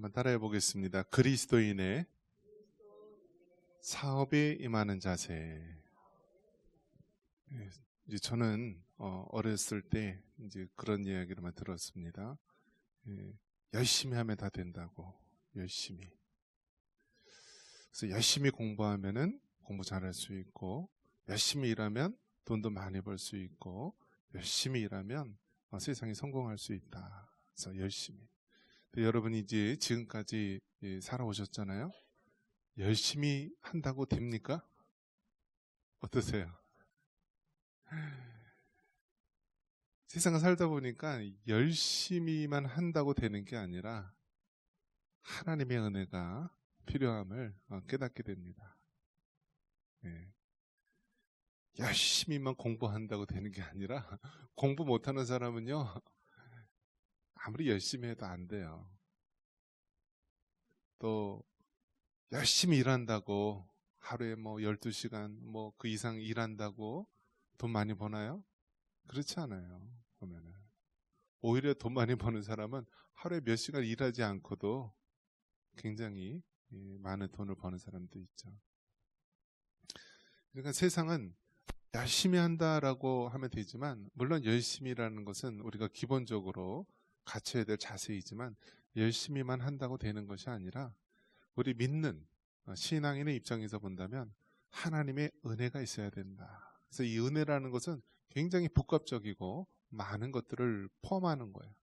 한번 따라해 보겠습니다. 그리스도인의 사업에 임하는 자세. 예, 이제 저는 어렸을 때 이제 그런 이야기를만 들었습니다. 예, 열심히 하면 다 된다고. 열심히. 그래서 열심히 공부하면은 공부 잘할 수 있고, 열심히 일하면 돈도 많이 벌 수 있고, 열심히 일하면 세상에 성공할 수 있다. 그래서 열심히. 근데 여러분이 이제 지금까지 살아오셨잖아요. 열심히 한다고 됩니까? 어떠세요? 세상을 살다 보니까 열심히만 한다고 되는 게 아니라 하나님의 은혜가 필요함을 깨닫게 됩니다. 예. 열심히만 공부한다고 되는 게 아니라 공부 못하는 사람은요, 아무리 열심히 해도 안 돼요. 또 열심히 일한다고 하루에 뭐 12시간 뭐 그 이상 일한다고 돈 많이 버나요? 그렇지 않아요. 보면은 오히려 돈 많이 버는 사람은 하루에 몇 시간 일하지 않고도 굉장히 많은 돈을 버는 사람도 있죠. 그러니까 세상은 열심히 한다라고 하면 되지만, 물론 열심히라는 것은 우리가 기본적으로 갖춰야 될 자세이지만, 열심히만 한다고 되는 것이 아니라 우리 믿는 신앙인의 입장에서 본다면 하나님의 은혜가 있어야 된다. 그래서 이 은혜라는 것은 굉장히 복합적이고 많은 것들을 포함하는 거예요.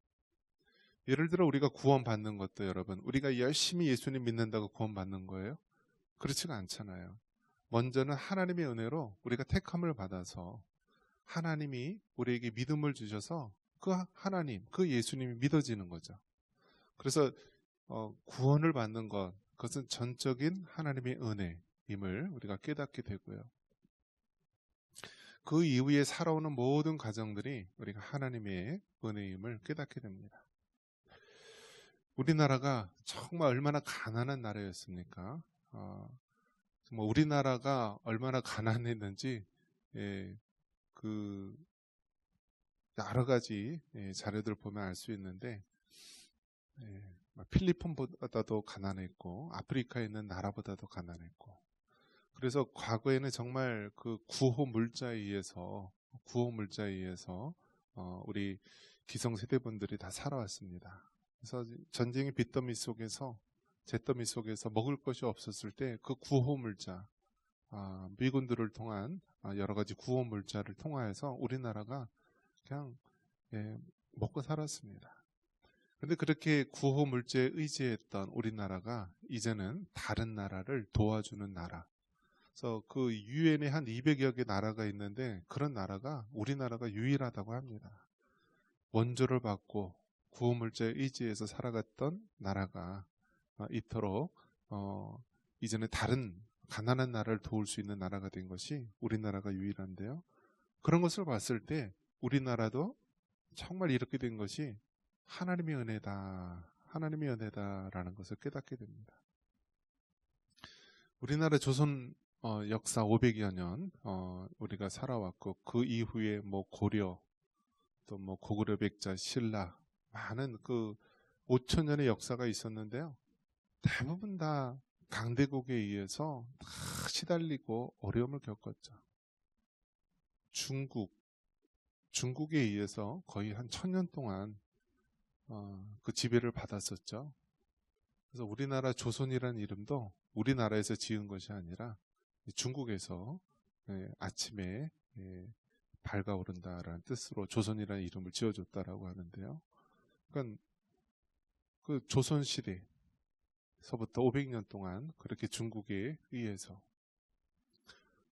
예를 들어 우리가 구원받는 것도, 여러분, 우리가 열심히 예수님 믿는다고 구원받는 거예요? 그렇지가 않잖아요. 먼저는 하나님의 은혜로 우리가 택함을 받아서 하나님이 우리에게 믿음을 주셔서 그 하나님, 그 예수님이 믿어지는 거죠. 그래서 구원을 받는 것, 그것은 전적인 하나님의 은혜임을 우리가 깨닫게 되고요. 그 이후에 살아오는 모든 과정들이 우리가 하나님의 은혜임을 깨닫게 됩니다. 우리나라가 정말 얼마나 가난한 나라였습니까? 정말 우리나라가 얼마나 가난했는지 그 여러 가지 자료들 보면 알 수 있는데, 필리핀보다도 가난했고 아프리카에 있는 나라보다도 가난했고, 그래서 과거에는 정말 그 구호 물자에 의해서 우리 기성세대분들이 다 살아왔습니다. 그래서 전쟁의 빚더미 속에서, 잿더미 속에서 먹을 것이 없었을 때 그 구호 물자, 미군들을 통한 여러 가지 구호 물자를 통하여서 우리나라가 그냥 먹고 살았습니다. 그런데 그렇게 구호 물자에 의지했던 우리나라가 이제는 다른 나라를 도와주는 나라. 그래서 그 유엔에 한 200여 개 나라가 있는데 그런 나라가 우리나라가 유일하다고 합니다. 원조를 받고 구호 물자에 의지해서 살아갔던 나라가 이토록 이제는 다른 가난한 나라를 도울 수 있는 나라가 된 것이 우리나라가 유일한데요. 그런 것을 봤을 때 우리나라도 정말 이렇게 된 것이 하나님의 은혜다라는 것을 깨닫게 됩니다. 우리나라 조선 역사 500여 년 우리가 살아왔고, 그 이후에 뭐 고려, 또 뭐 고구려 백자, 신라, 많은 그 5,000년의 역사가 있었는데요. 대부분 다 강대국에 의해서 다 시달리고 어려움을 겪었죠. 중국에 의해서 거의 한 1000년 동안 그 지배를 받았었죠. 그래서 우리나라 조선이라는 이름도 우리나라에서 지은 것이 아니라 중국에서 아침에 밝아오른다라는 뜻으로 조선이라는 이름을 지어줬다라고 하는데요. 그러니까 그 조선 시대서부터 500년 동안 그렇게 중국에 의해서,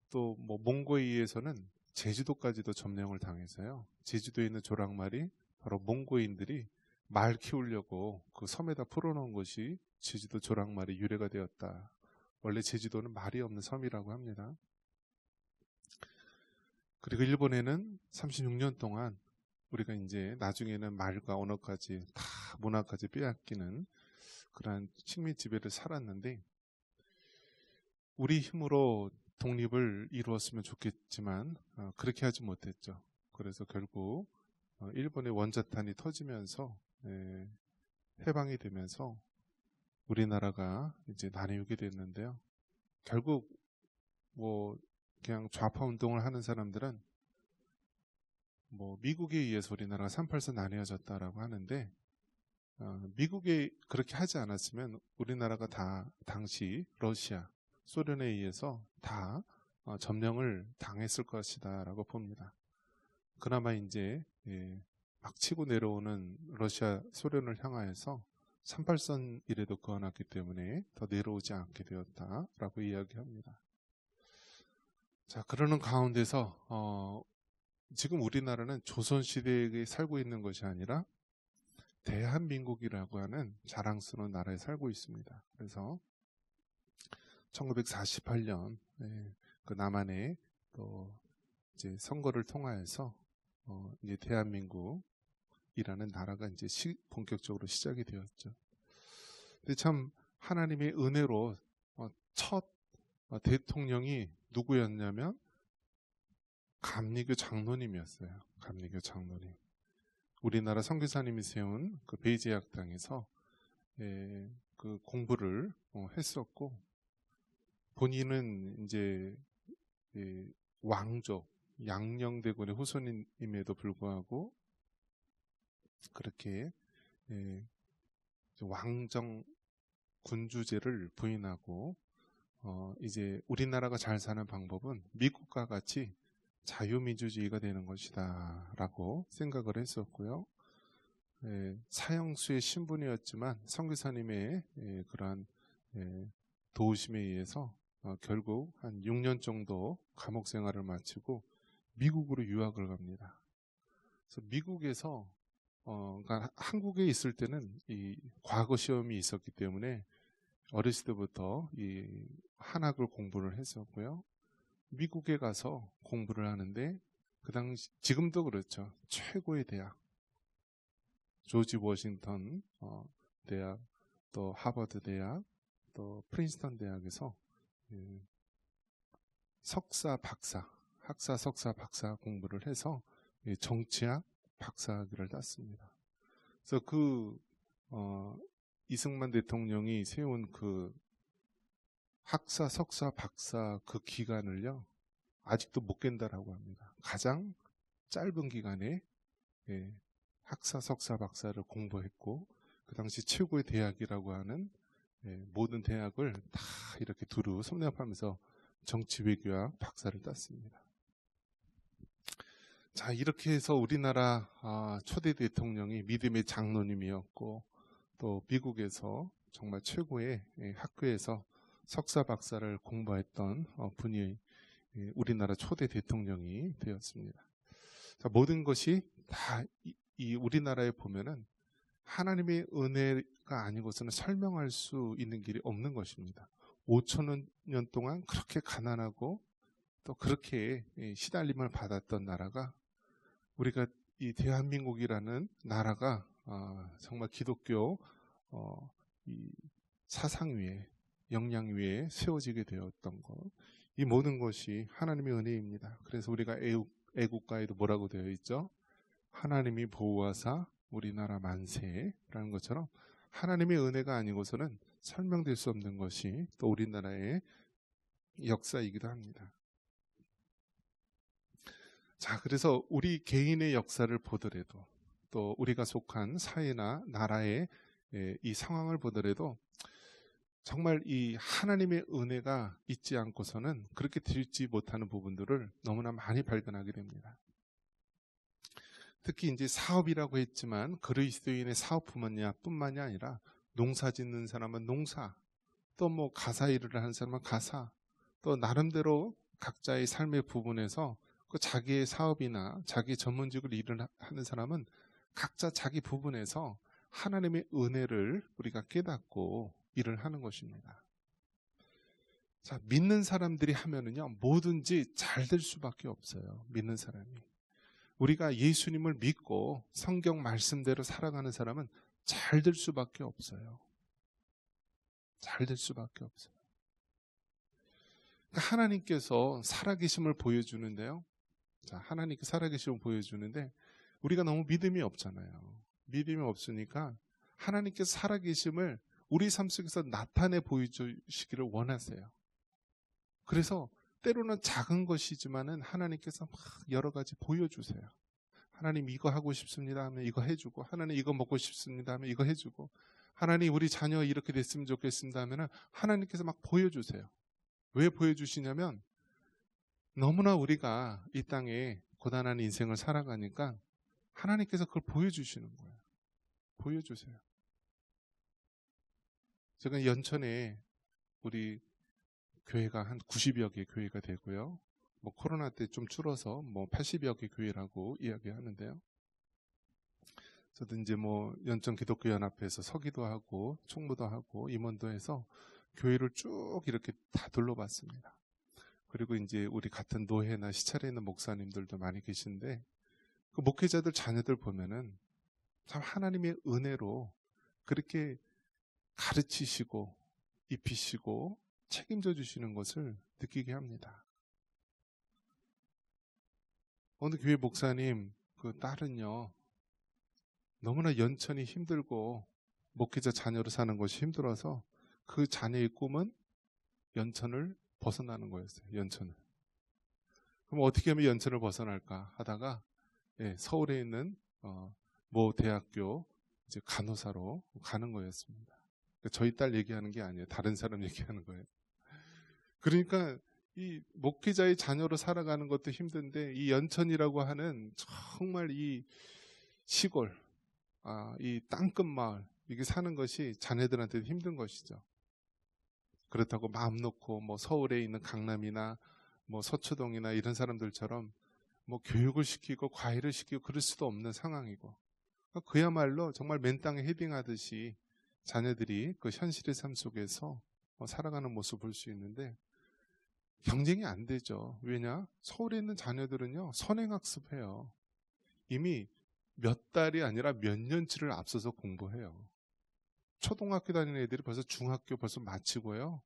또 뭐 몽고에 의해서는 제주도까지도 점령을 당해서요. 제주도에 있는 조랑말이 바로 몽고인들이 말 키우려고 그 섬에다 풀어놓은 것이 제주도 조랑말의 유래가 되었다. 원래 제주도는 말이 없는 섬이라고 합니다. 그리고 일본에는 36년 동안 우리가 이제 나중에는 말과 언어까지 다 문화까지 빼앗기는 그러한 식민 지배를 살았는데, 우리 힘으로 독립을 이루었으면 좋겠지만 그렇게 하지 못했죠. 그래서 결국 일본의 원자탄이 터지면서 해방이 되면서 우리나라가 이제 나뉘게 됐는데요. 결국 뭐 그냥 좌파 운동을 하는 사람들은 뭐 미국에 의해서 우리나라가 3~8선 나뉘어졌다라고 하는데, 미국이 그렇게 하지 않았으면 우리나라가 다 당시 러시아, 소련에 의해서 다 점령을 당했을 것이다라고 봅니다. 그나마 이제 막 치고 내려오는 러시아, 소련을 향하여서 3·8선 이래도 그어놨기 때문에 더 내려오지 않게 되었다라고 이야기합니다. 자, 그러는 가운데서 지금 우리나라는 조선시대에 살고 있는 것이 아니라 대한민국이라고 하는 자랑스러운 나라에 살고 있습니다. 그래서 1948년 그 남한에 또 이제 선거를 통하여서 이제 대한민국이라는 나라가 이제 본격적으로 시작이 되었죠. 근데 참 하나님의 은혜로 첫 대통령이 누구였냐면 감리교 장로님이었어요. 감리교 장로님. 우리나라 선교사님이 세운 그 베이제학당에서 그 공부를 했었고, 본인은 이제 왕족 양녕대군의 후손임에도 불구하고 그렇게 왕정 군주제를 부인하고 이제 우리나라가 잘 사는 방법은 미국과 같이 자유민주주의가 되는 것이다 라고 생각을 했었고요. 사형수의 신분이었지만 선교사님의 그러한 도우심에 의해서 결국 한 6년 정도 감옥 생활을 마치고 미국으로 유학을 갑니다. 그래서 미국에서 그러니까 한국에 있을 때는 이 과거 시험이 있었기 때문에 어렸을 때부터 이 한학을 공부를 했었고요. 미국에 가서 공부를 하는데 그 당시, 지금도 그렇죠, 최고의 대학, 조지 워싱턴 대학, 또 하버드 대학, 또 프린스턴 대학에서 석사, 박사, 학사, 석사, 박사 공부를 해서 정치학 박사학위를 땄습니다. 그래서 그 이승만 대통령이 세운 그 학사, 석사, 박사 그 기간을요 아직도 못 깬다라고 합니다. 가장 짧은 기간에 학사, 석사, 박사를 공부했고 그 당시 최고의 대학이라고 하는 모든 대학을 다 이렇게 두루 섭렵하면서 정치 외교학 박사를 땄습니다. 자, 이렇게 해서 우리나라 초대 대통령이 믿음의 장로님이었고 또 미국에서 정말 최고의 학교에서 석사 박사를 공부했던 분이 우리나라 초대 대통령이 되었습니다. 자, 모든 것이 다 이 우리나라에 보면은 하나님의 은혜가 아니고서는 설명할 수 있는 길이 없는 것입니다. 5,000년 동안 그렇게 가난하고 또 그렇게 시달림을 받았던 나라가, 우리가 이 대한민국이라는 나라가 정말 기독교 이 사상 위에, 역량 위에 세워지게 되었던 것, 이 모든 것이 하나님의 은혜입니다. 그래서 우리가 애국가에도 뭐라고 되어 있죠? 하나님이 보호하사 우리나라 만세라는 것처럼 하나님의 은혜가 아니고서는 설명될 수 없는 것이 또 우리나라의 역사이기도 합니다. 자, 그래서 우리 개인의 역사를 보더라도 또 우리가 속한 사회나 나라의 이 상황을 보더라도 정말 이 하나님의 은혜가 있지 않고서는 그렇게 되지 못하는 부분들을 너무나 많이 발견하게 됩니다. 특히 이제 사업이라고 했지만 그리스도인의 사업뿐만이 아니라 농사 짓는 사람은 농사, 또 뭐 가사 일을 하는 사람은 가사, 또 나름대로 각자의 삶의 부분에서 그 자기의 사업이나 자기 전문직을 일을 하는 사람은 각자 자기 부분에서 하나님의 은혜를 우리가 깨닫고 일을 하는 것입니다. 자, 믿는 사람들이 하면은요 뭐든지 잘 될 수밖에 없어요. 믿는 사람이. 우리가 예수님을 믿고 성경 말씀대로 살아가는 사람은 잘 될 수밖에 없어요. 잘 될 수밖에 없어요. 하나님께서 살아계심을 보여주는데요. 자, 하나님께 살아계심을 보여주는데 우리가 너무 믿음이 없잖아요. 믿음이 없으니까 하나님께서 살아계심을 우리 삶 속에서 나타내 보여주시기를 원하세요. 그래서 때로는 작은 것이지만은 하나님께서 막 여러 가지 보여주세요. 하나님 이거 하고 싶습니다 하면 이거 해주고, 하나님 이거 먹고 싶습니다 하면 이거 해주고, 하나님 우리 자녀 이렇게 됐으면 좋겠습니다 하면 하나님께서 막 보여주세요. 왜 보여주시냐면 너무나 우리가 이 땅에 고단한 인생을 살아가니까 하나님께서 그걸 보여주시는 거예요. 보여주세요. 제가 연천에 우리 교회가 한 90여 개 교회가 되고요. 뭐 코로나 때 좀 줄어서 뭐 80여 개 교회라고 이야기하는데요. 저도 이제 뭐 연천 기독교 연합회에서 서기도 하고 총무도 하고 임원도 해서 교회를 쭉 이렇게 다 둘러봤습니다. 그리고 이제 우리 같은 노회나 시찰에 있는 목사님들도 많이 계신데 그 목회자들 자녀들 보면은 참 하나님의 은혜로 그렇게 가르치시고 입히시고 책임져 주시는 것을 느끼게 합니다. 어느 교회 목사님 그 딸은요, 너무나 연천이 힘들고 목회자 자녀로 사는 것이 힘들어서 그 자녀의 꿈은 연천을 벗어나는 거였어요. 연천을. 그럼 어떻게 하면 연천을 벗어날까 하다가 서울에 있는 모 대학교 이제 간호사로 가는 거였습니다. 저희 딸 얘기하는 게 아니에요. 다른 사람 얘기하는 거예요. 그러니까 이 목회자의 자녀로 살아가는 것도 힘든데 이 연천이라고 하는 정말 이 시골, 이 땅끝 마을 이게 사는 것이 자녀들한테 힘든 것이죠. 그렇다고 마음 놓고 뭐 서울에 있는 강남이나 뭐 서초동이나 이런 사람들처럼 뭐 교육을 시키고 과외를 시키고 그럴 수도 없는 상황이고, 그야말로 정말 맨 땅에 헤딩하듯이 자녀들이 그 현실의 삶 속에서 살아가는 모습을 볼 수 있는데 경쟁이 안 되죠. 왜냐? 서울에 있는 자녀들은요, 선행학습해요. 이미 몇 달이 아니라 몇 년치를 앞서서 공부해요. 초등학교 다니는 애들이 벌써 중학교 벌써 마치고요.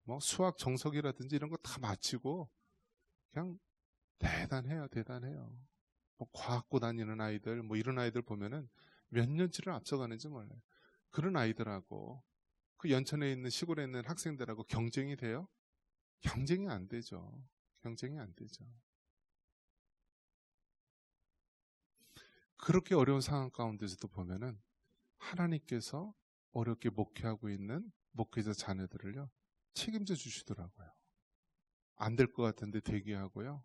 뭐 수학 정석이라든지 이런 거 다 마치고 그냥 대단해요, 대단해요. 뭐 과학고 다니는 아이들, 뭐 이런 아이들 보면은 몇 년치를 앞서가는지 몰라요. 그런 아이들하고 그 연천에 있는 시골에 있는 학생들하고 경쟁이 돼요? 경쟁이 안 되죠. 경쟁이 안 되죠. 그렇게 어려운 상황 가운데서도 보면은 하나님께서 어렵게 목회하고 있는 목회자 자녀들을요, 책임져 주시더라고요. 안 될 것 같은데 되게 하고요.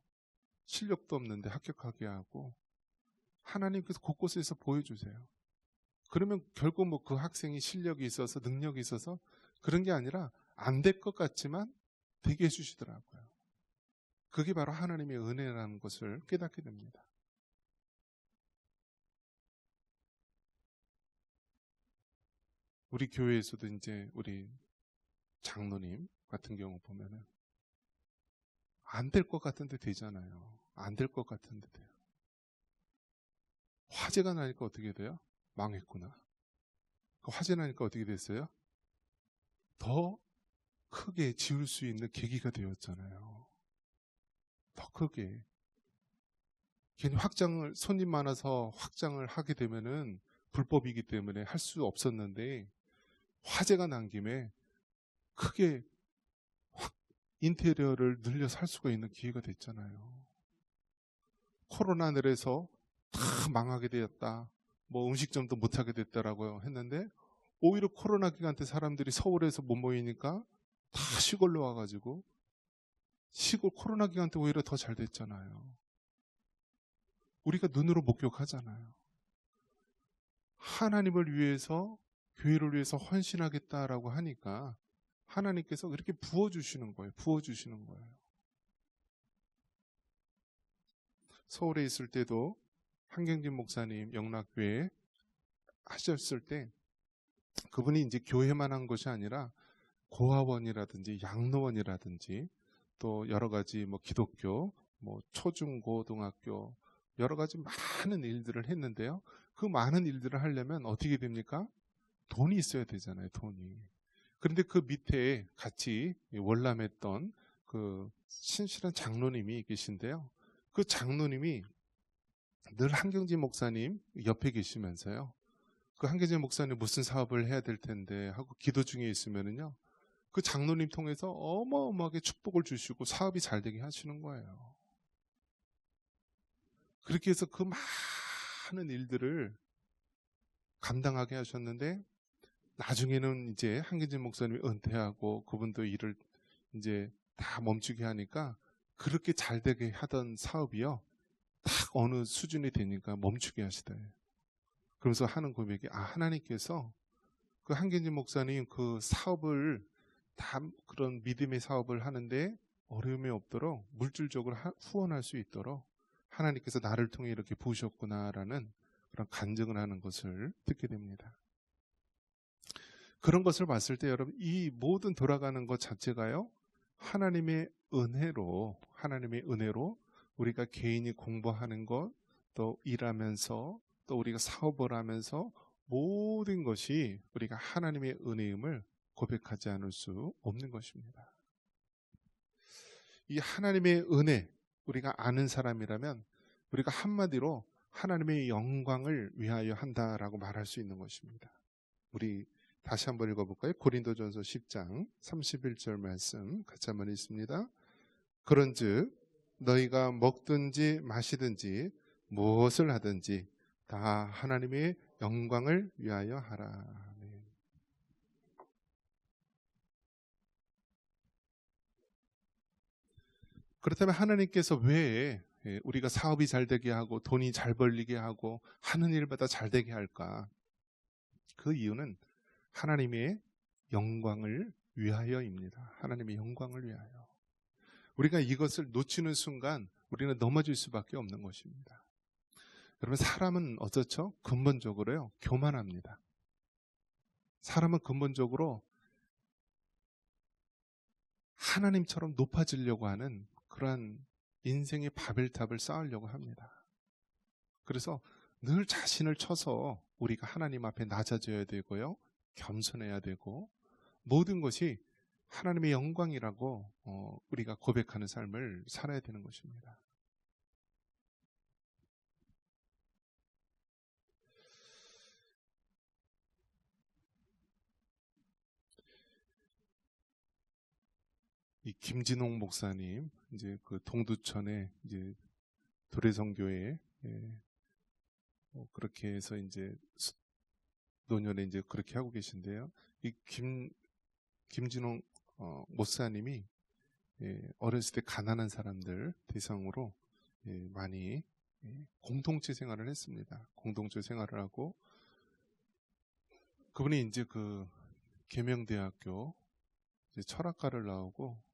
실력도 없는데 합격하게 하고 하나님께서 곳곳에서 보여주세요. 그러면 결국 뭐 그 학생이 실력이 있어서 능력이 있어서 그런 게 아니라 안 될 것 같지만 되게 해주시더라고요. 그게 바로 하나님의 은혜라는 것을 깨닫게 됩니다. 우리 교회에서도 이제 우리 장로님 같은 경우 보면은 안 될 것 같은데 되잖아요. 안 될 것 같은데 돼요. 화재가 나니까 어떻게 돼요? 망했구나. 그 화재 나니까 어떻게 됐어요? 더 크게 지을 수 있는 계기가 되었잖아요. 더 크게. 괜히 확장을, 손님 많아서 확장을 하게 되면은 불법이기 때문에 할 수 없었는데 화재가 난 김에 크게 인테리어를 늘려서 할 수가 있는 기회가 됐잖아요. 코로나 내려서 다 망하게 되었다. 뭐 음식점도 못하게 됐다라고 했는데 오히려 코로나 기간 때 사람들이 서울에서 못 모이니까 다 시골로 와가지고 시골 코로나 기간 때 오히려 더 잘 됐잖아요. 우리가 눈으로 목격하잖아요. 하나님을 위해서 교회를 위해서 헌신하겠다라고 하니까 하나님께서 그렇게 부어주시는 거예요. 부어주시는 거예요. 서울에 있을 때도 한경진 목사님 영락교회 하셨을 때 그분이 이제 교회만 한 것이 아니라 고아원이라든지 양로원이라든지 또 여러 가지 뭐 기독교, 뭐 초중고등학교 여러 가지 많은 일들을 했는데요. 그 많은 일들을 하려면 어떻게 됩니까? 돈이 있어야 되잖아요. 돈이. 그런데 그 밑에 같이 월남했던 그 신실한 장로님이 계신데요. 그 장로님이 늘 한경진 목사님 옆에 계시면서요. 그 한계재 목사님 무슨 사업을 해야 될 텐데 하고 기도 중에 있으면은요, 그 장로님 통해서 어마어마하게 축복을 주시고 사업이 잘 되게 하시는 거예요. 그렇게 해서 그 많은 일들을 감당하게 하셨는데, 나중에는 이제 한계재 목사님이 은퇴하고 그분도 일을 이제 다 멈추게 하니까, 그렇게 잘 되게 하던 사업이요, 딱 어느 수준이 되니까 멈추게 하시더래요. 그러면서 하는 고백이, 하나님께서 그 한계진 목사님 그 사업을 다, 그런 믿음의 사업을 하는데 어려움이 없도록 물질적으로 후원할 수 있도록 하나님께서 나를 통해 이렇게 부으셨구나라는 그런 간증을 하는 것을 듣게 됩니다. 그런 것을 봤을 때 여러분, 이 모든 돌아가는 것 자체가요, 하나님의 은혜로 우리가 개인이 공부하는 것, 또 일하면서, 또 우리가 사업을 하면서 모든 것이 우리가 하나님의 은혜임을 고백하지 않을 수 없는 것입니다. 이 하나님의 은혜, 우리가 아는 사람이라면 우리가 한마디로 하나님의 영광을 위하여 한다라고 말할 수 있는 것입니다. 우리 다시 한번 읽어볼까요? 고린도전서 10장 31절 말씀 같이 한번 읽습니다. 그런즉 너희가 먹든지 마시든지 무엇을 하든지 다 하나님의 영광을 위하여 하라. 그렇다면 하나님께서 왜 우리가 사업이 잘 되게 하고 돈이 잘 벌리게 하고 하는 일마다 잘 되게 할까? 그 이유는 하나님의 영광을 위하여입니다. 하나님의 영광을 위하여. 우리가 이것을 놓치는 순간 우리는 넘어질 수밖에 없는 것입니다. 여러분, 사람은 어떻죠? 근본적으로요, 교만합니다. 사람은 근본적으로 하나님처럼 높아지려고 하는 그러한 인생의 바벨탑을 쌓으려고 합니다. 그래서 늘 자신을 쳐서 우리가 하나님 앞에 낮아져야 되고요, 겸손해야 되고, 모든 것이 하나님의 영광이라고 우리가 고백하는 삶을 살아야 되는 것입니다. 이 김진홍 목사님, 이제 그 동두천에 이제 도래성교회, 그렇게 해서 이제 노년에 이제 그렇게 하고 계신데요. 이 김진홍 목사님이 어렸을 때 가난한 사람들 대상으로 많이 공동체 생활을 했습니다. 공동체 생활을 하고, 그분이 이제 그 계명대학교 이제 철학과를 나오고,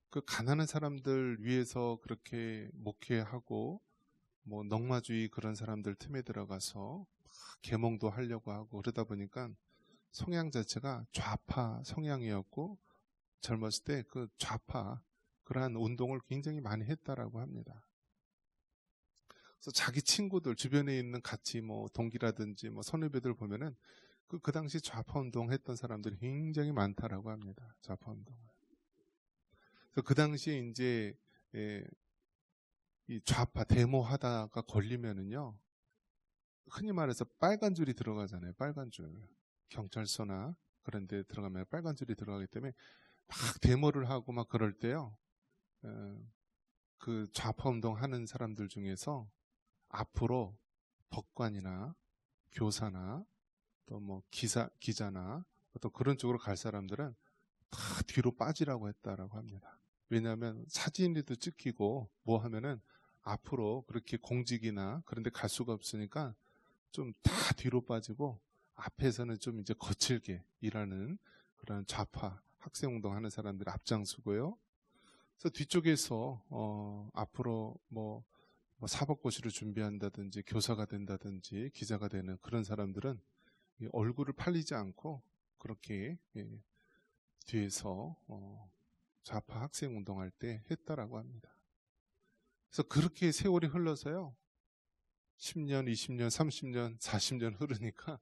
그 가난한 사람들 위해서 그렇게 목회하고, 뭐 넉마주의 그런 사람들 틈에 들어가서 막 계몽도 하려고 하고, 그러다 보니까 성향 자체가 좌파 성향이었고, 젊었을 때 그 좌파 그러한 운동을 굉장히 많이 했다라고 합니다. 그래서 자기 친구들 주변에 있는 같이 뭐 동기라든지 뭐 선후배들 보면은 그 당시 좌파 운동 했던 사람들이 굉장히 많다라고 합니다. 좌파 운동을. 그래서 그 당시에 이제 이 좌파 데모하다가 걸리면은요, 흔히 말해서 빨간 줄이 들어가잖아요. 빨간 줄. 경찰서나 그런 데 들어가면 빨간 줄이 들어가기 때문에 막 데모를 하고 막 그럴 때요, 그 좌파 운동 하는 사람들 중에서 앞으로 법관이나 교사나 또 뭐 기자나 또 그런 쪽으로 갈 사람들은 다 뒤로 빠지라고 했다라고 합니다. 왜냐하면 사진이도 찍히고 뭐 하면은 앞으로 그렇게 공직이나 그런 데 갈 수가 없으니까 좀 다 뒤로 빠지고, 앞에서는 좀 이제 거칠게 일하는 그런 좌파 학생운동 하는 사람들 앞장서고요. 그래서 뒤쪽에서 앞으로 뭐 사법고시를 준비한다든지 교사가 된다든지 기자가 되는 그런 사람들은 얼굴을 팔리지 않고 그렇게 뒤에서 좌파 학생 운동할 때 했다라고 합니다. 그래서 그렇게 세월이 흘러서요, 10년, 20년, 30년, 40년 흐르니까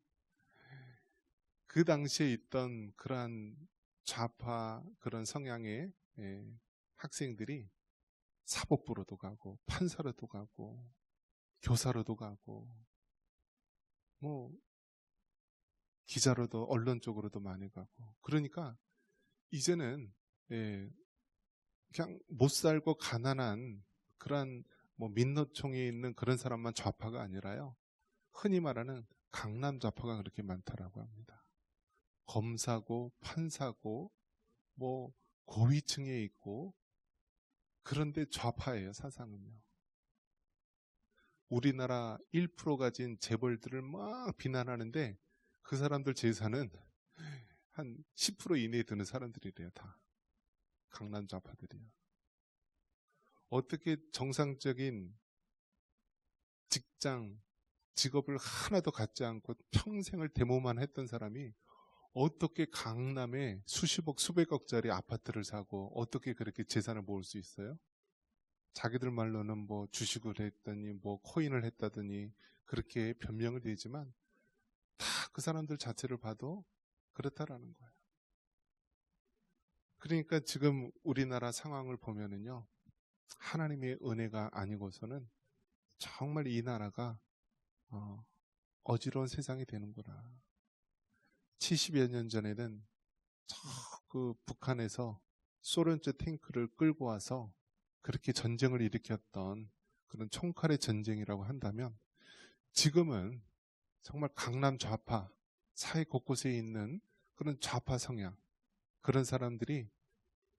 그 당시에 있던 그러한 좌파 그런 성향의 학생들이 사법부로도 가고 판사로도 가고 교사로도 가고 뭐 기자로도 언론 쪽으로도 많이 가고. 그러니까 이제는 그냥 못 살고 가난한 그런 뭐 민노총에 있는 그런 사람만 좌파가 아니라요. 흔히 말하는 강남 좌파가 그렇게 많다라고 합니다. 검사고 판사고 뭐 고위층에 있고 그런데 좌파예요, 사상은요. 우리나라 1% 가진 재벌들을 막 비난하는데 그 사람들 재산은 한 10% 이내에 드는 사람들이래요, 다. 강남 좌파들이요. 어떻게 정상적인 직장, 직업을 하나도 갖지 않고 평생을 데모만 했던 사람이 어떻게 강남에 수십억, 수백억짜리 아파트를 사고 어떻게 그렇게 재산을 모을 수 있어요? 자기들 말로는 뭐 주식을 했더니 뭐 코인을 했다더니 그렇게 변명을 내지만 다 그 사람들 자체를 봐도 그렇다라는 거예요. 그러니까 지금 우리나라 상황을 보면은요, 하나님의 은혜가 아니고서는 정말 이 나라가 어지러운 세상이 되는구나. 70여 년 전에는 그 북한에서 소련제 탱크를 끌고 와서 그렇게 전쟁을 일으켰던 그런 총칼의 전쟁이라고 한다면 지금은 정말 강남 좌파, 사회 곳곳에 있는 그런 좌파 성향, 그런 사람들이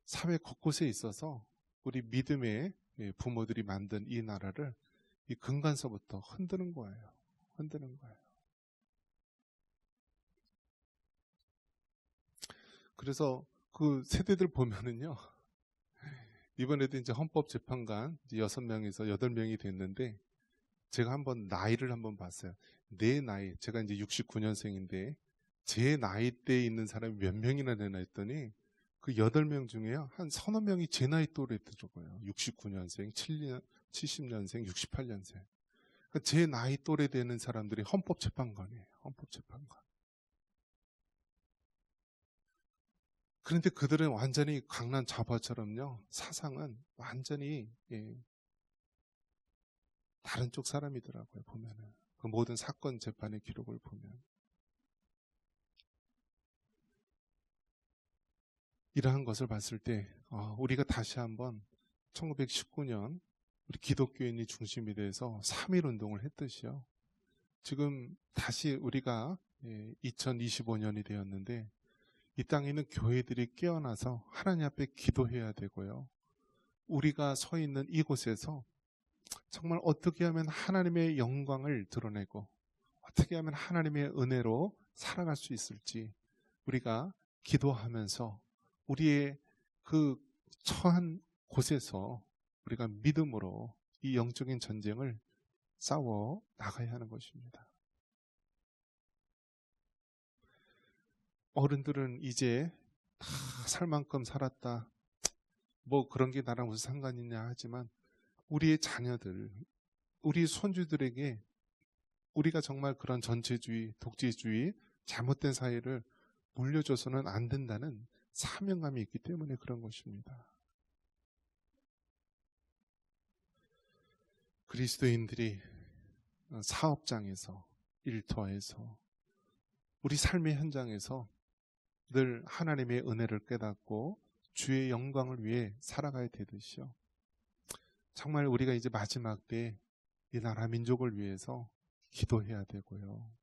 사회 곳곳에 있어서 우리 믿음의 부모들이 만든 이 나라를 이 근간서부터 흔드는 거예요. 흔드는 거예요. 그래서 그 세대들 보면은요, 이번에도 이제 헌법재판관 6명에서 8명이 됐는데, 제가 한번 나이를 한번 봤어요. 내 나이, 제가 이제 69년생인데, 제 나이 때에 있는 사람이 몇 명이나 되나 했더니, 그 8명 중에요, 한 서너 명이 제 나이 또래더라고요. 69년생, 70년생, 68년생. 그러니까 제 나이 또래 되는 사람들이 헌법재판관이에요. 헌법재판관. 그런데 그들은 완전히 강남 좌파처럼요, 사상은 완전히 다른 쪽 사람이더라고요, 보면은. 그 모든 사건 재판의 기록을 보면. 이러한 것을 봤을 때, 우리가 다시 한번 1919년 우리 기독교인이 중심이 돼서 3.1 운동을 했듯이요. 지금 다시 우리가 2025년이 되었는데, 이 땅에 있는 교회들이 깨어나서 하나님 앞에 기도해야 되고요. 우리가 서 있는 이곳에서 정말 어떻게 하면 하나님의 영광을 드러내고 어떻게 하면 하나님의 은혜로 살아갈 수 있을지 우리가 기도하면서 우리의 그 처한 곳에서 우리가 믿음으로 이 영적인 전쟁을 싸워 나가야 하는 것입니다. 어른들은 이제 다 살 만큼 살았다. 뭐 그런 게 나랑 무슨 상관이냐 하지만 우리의 자녀들, 우리 손주들에게 우리가 정말 그런 전체주의, 독재주의, 잘못된 사회를 물려줘서는 안 된다는 사명감이 있기 때문에 그런 것입니다. 그리스도인들이 사업장에서, 일터에서, 우리 삶의 현장에서 늘 하나님의 은혜를 깨닫고 주의 영광을 위해 살아가야 되듯이요. 정말 우리가 이제 마지막 때 이 나라 민족을 위해서 기도해야 되고요.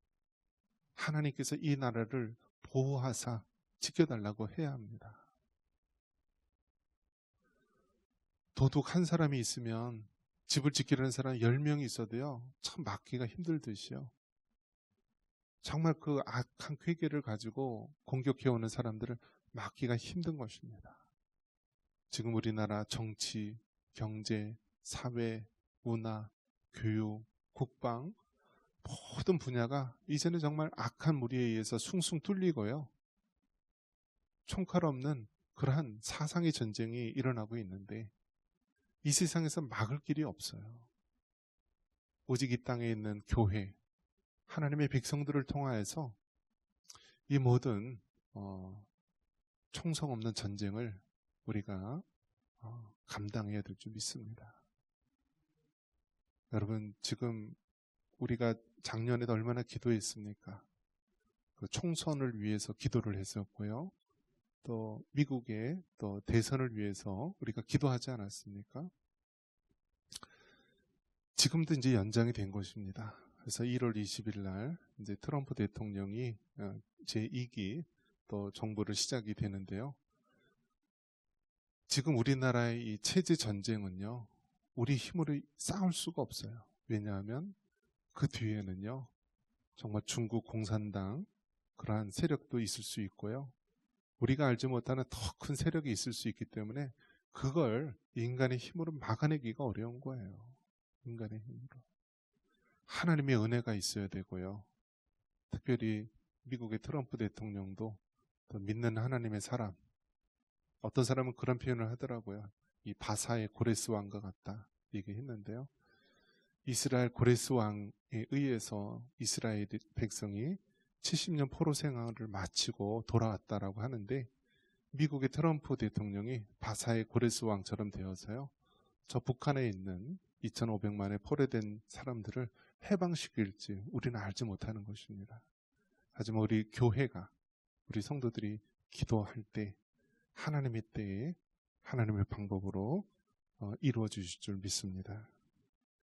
하나님께서 이 나라를 보호하사 지켜달라고 해야 합니다. 도둑 한 사람이 있으면 집을 지키려는 사람 10명이 있어도요, 참 막기가 힘들듯이요. 정말 그 악한 쾌계를 가지고 공격해오는 사람들을 막기가 힘든 것입니다. 지금 우리나라 정치, 경제, 사회, 문화, 교육, 국방 모든 분야가 이제는 정말 악한 무리에 의해서 숭숭 뚫리고요. 총칼 없는 그러한 사상의 전쟁이 일어나고 있는데 이 세상에서 막을 길이 없어요. 오직 이 땅에 있는 교회, 하나님의 백성들을 통하여서 이 모든 총성 없는 전쟁을 우리가 감당해야 될 줄 믿습니다. 여러분, 지금 우리가 작년에도 얼마나 기도했습니까? 그 총선을 위해서 기도를 했었고요. 또 미국의 또 대선을 위해서 우리가 기도하지 않았습니까? 지금도 이제 연장이 된 것입니다. 그래서 1월 20일 날 이제 트럼프 대통령이 제2기 또 정부를 시작이 되는데요. 지금 우리나라의 이 체제 전쟁은요, 우리 힘으로 싸울 수가 없어요. 왜냐하면 그 뒤에는요, 정말 중국 공산당 그러한 세력도 있을 수 있고요. 우리가 알지 못하는 더 큰 세력이 있을 수 있기 때문에 그걸 인간의 힘으로 막아내기가 어려운 거예요. 인간의 힘으로. 하나님의 은혜가 있어야 되고요. 특별히 미국의 트럼프 대통령도 더 믿는 하나님의 사람. 어떤 사람은 그런 표현을 하더라고요. 이 바사의 고레스 왕과 같다 얘기했는데요. 이스라엘 고레스 왕에 의해서 이스라엘 백성이 70년 포로 생활을 마치고 돌아왔다라고 하는데, 미국의 트럼프 대통령이 바사의 고레스 왕처럼 되어서요, 저 북한에 있는 2,500만의 포로된 사람들을 해방시킬지 우리는 알지 못하는 것입니다. 하지만 우리 교회가, 우리 성도들이 기도할 때 하나님의 때에 하나님의 방법으로 이루어 주실 줄 믿습니다.